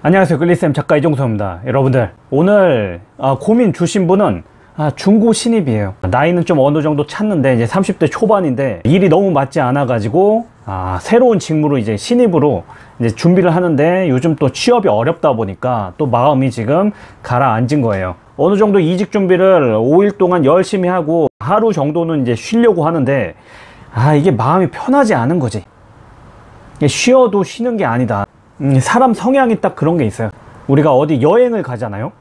안녕하세요, 글리쌤 작가 이종서입니다. 여러분들 오늘 고민 주신 분은 중고 신입이에요. 나이는 좀 어느 정도 찼는데 이제 30대 초반인데 일이 너무 맞지 않아 가지고 새로운 직무로 이제 신입으로 이제 준비를 하는데 요즘 또 취업이 어렵다 보니까 또 마음이 지금 가라앉은 거예요. 어느 정도 이직 준비를 5일 동안 열심히 하고 하루 정도는 이제 쉬려고 하는데 이게 마음이 편하지 않은 거지. 쉬어도 쉬는 게 아니다. 사람 성향이 딱 그런 게 있어요. 우리가 어디 여행을 가잖아요.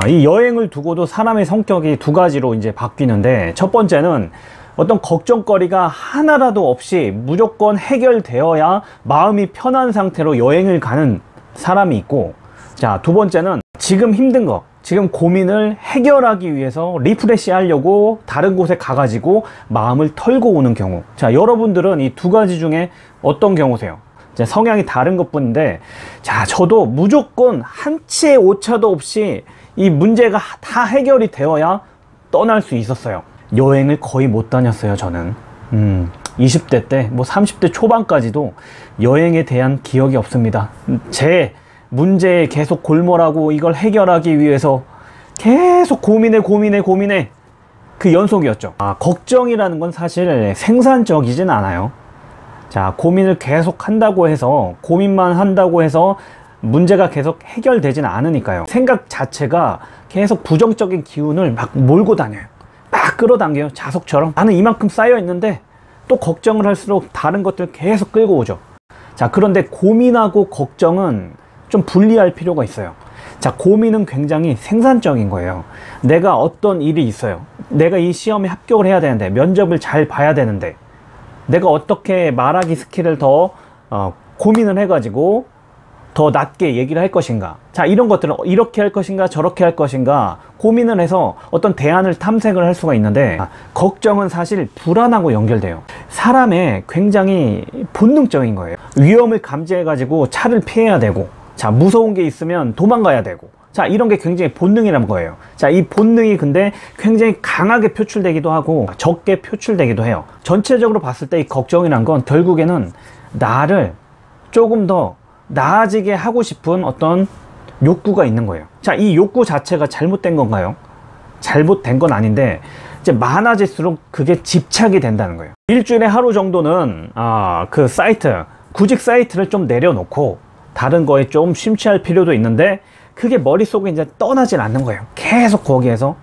이 여행을 두고도 사람의 성격이 두 가지로 이제 바뀌는데, 첫 번째는 어떤 걱정거리가 하나라도 없이 무조건 해결되어야 마음이 편한 상태로 여행을 가는 사람이 있고, 자, 두 번째는 지금 힘든 거, 지금 고민을 해결하기 위해서 리프레시 하려고 다른 곳에 가가지고 마음을 털고 오는 경우. 자, 여러분들은 이 두 가지 중에 어떤 경우세요? 성향이 다른 것 뿐인데, 자, 저도 무조건 한치의 오차도 없이 이 문제가 다 해결이 되어야 떠날 수 있었어요. 여행을 거의 못 다녔어요, 저는. 20대 때, 30대 초반까지도 여행에 대한 기억이 없습니다. 제 문제에 계속 골몰하고 이걸 해결하기 위해서 계속 고민해 그 연속이었죠. 걱정이라는 건 사실 생산적이진 않아요. 자, 고민을 계속 한다고 해서, 고민만 한다고 해서 문제가 계속 해결되진 않으니까요. 생각 자체가 계속 부정적인 기운을 막 몰고 다녀요. 막 끌어당겨요. 자석처럼. 나는 이만큼 쌓여 있는데 또 걱정을 할수록 다른 것들 계속 끌고 오죠. 자, 그런데 고민하고 걱정은 좀 분리할 필요가 있어요. 자, 고민은 굉장히 생산적인 거예요. 내가 어떤 일이 있어요. 내가 이 시험에 합격을 해야 되는데, 면접을 잘 봐야 되는데, 내가 어떻게 말하기 스킬을 더 고민을 해가지고 더 낮게 얘기를 할 것인가. 자, 이런 것들은 이렇게 할 것인가 저렇게 할 것인가 고민을 해서 어떤 대안을 탐색을 할 수가 있는데, 걱정은 사실 불안하고 연결돼요. 사람의 굉장히 본능적인 거예요. 위험을 감지해가지고 차를 피해야 되고, 자, 무서운 게 있으면 도망가야 되고, 자, 이런 게 굉장히 본능이란 거예요. 자, 이 본능이 근데 굉장히 강하게 표출되기도 하고 적게 표출되기도 해요. 전체적으로 봤을 때 이 걱정이란 건 결국에는 나를 조금 더 나아지게 하고 싶은 어떤 욕구가 있는 거예요. 자, 이 욕구 자체가 잘못된 건가요? 잘못된 건 아닌데, 이제 많아질수록 그게 집착이 된다는 거예요. 일주일에 하루 정도는 그 사이트, 구직 사이트를 좀 내려놓고 다른 거에 좀 심취할 필요도 있는데, 그게 머릿속에 이제 떠나질 않는 거예요. 계속 거기에서.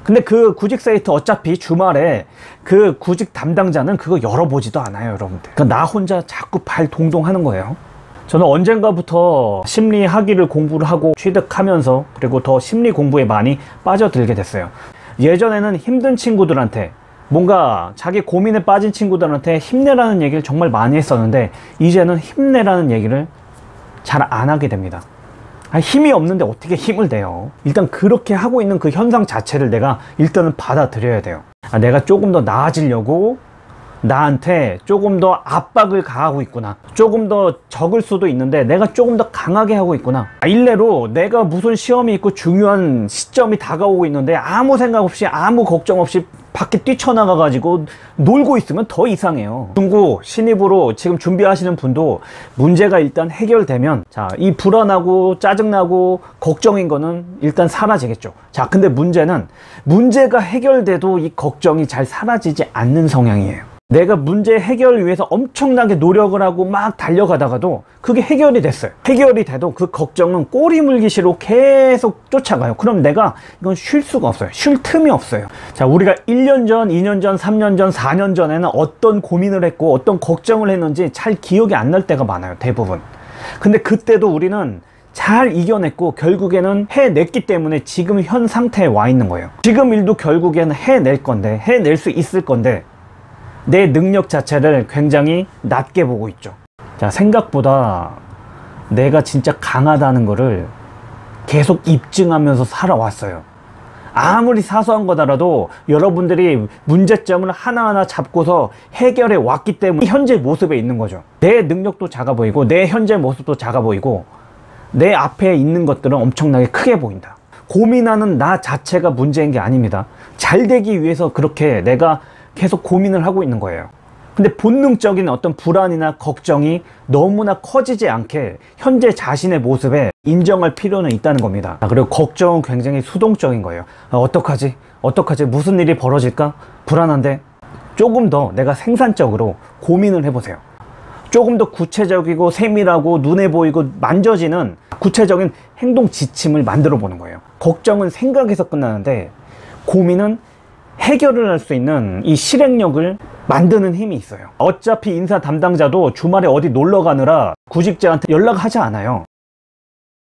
근데 그 구직 사이트 어차피 주말에 그 구직 담당자는 그거 열어보지도 않아요, 여러분들. 그러니까 나 혼자 자꾸 발 동동 하는 거예요. 저는 언젠가부터 심리 학위를 공부를 하고 취득하면서, 그리고 더 심리 공부에 많이 빠져들게 됐어요. 예전에는 힘든 친구들한테, 뭔가 자기 고민에 빠진 친구들한테 힘내라는 얘기를 정말 많이 했었는데, 이제는 힘내라는 얘기를 잘 안 하게 됩니다. 힘이 없는데 어떻게 힘을 내요? 일단 그렇게 하고 있는 그 현상 자체를 내가 일단은 받아들여야 돼요. 내가 조금 더 나아지려고 나한테 조금 더 압박을 가하고 있구나. 조금 더 적을 수도 있는데 내가 조금 더 강하게 하고 있구나. 일례로 내가 무슨 시험이 있고 중요한 시점이 다가오고 있는데 아무 생각 없이 아무 걱정 없이 밖에 뛰쳐나가 가지고 놀고 있으면 더 이상해요. 중고 신입으로 지금 준비하시는 분도 문제가 일단 해결되면, 자, 이 불안하고 짜증나고 걱정인 거는 일단 사라지겠죠. 자, 근데 문제는 문제가 해결돼도 이 걱정이 잘 사라지지 않는 성향이에요. 내가 문제 해결을 위해서 엄청나게 노력을 하고 막 달려가다가도 그게 해결이 됐어요. 해결이 돼도 그 걱정은 꼬리 물기시로 계속 쫓아가요. 그럼 내가 이건 쉴 수가 없어요. 쉴 틈이 없어요. 자, 우리가 1년 전, 2년 전, 3년 전, 4년 전에는 어떤 고민을 했고 어떤 걱정을 했는지 잘 기억이 안 날 때가 많아요, 대부분. 근데 그때도 우리는 잘 이겨냈고 결국에는 해냈기 때문에 지금 현 상태에 와 있는 거예요. 지금 일도 결국에는 해낼 건데, 해낼 수 있을 건데, 내 능력 자체를 굉장히 낮게 보고 있죠. 자, 생각보다 내가 진짜 강하다는 거를 계속 입증하면서 살아왔어요. 아무리 사소한 거더라도 여러분들이 문제점을 하나하나 잡고서 해결해 왔기 때문에 현재 모습에 있는 거죠. 내 능력도 작아 보이고 내 현재 모습도 작아 보이고 내 앞에 있는 것들은 엄청나게 크게 보인다. 고민하는 나 자체가 문제인 게 아닙니다. 잘 되기 위해서 그렇게 내가 계속 고민을 하고 있는 거예요. 근데 본능적인 어떤 불안이나 걱정이 너무나 커지지 않게 현재 자신의 모습에 인정할 필요는 있다는 겁니다. 그리고 걱정은 굉장히 수동적인 거예요. 어떡하지? 어떡하지? 무슨 일이 벌어질까? 불안한데? 조금 더 내가 생산적으로 고민을 해보세요. 조금 더 구체적이고 세밀하고 눈에 보이고 만져지는 구체적인 행동 지침을 만들어 보는 거예요. 걱정은 생각에서 끝나는데 고민은 해결을 할 수 있는 이 실행력을 만드는 힘이 있어요. 어차피 인사 담당자도 주말에 어디 놀러 가느라 구직자한테 연락하지 않아요.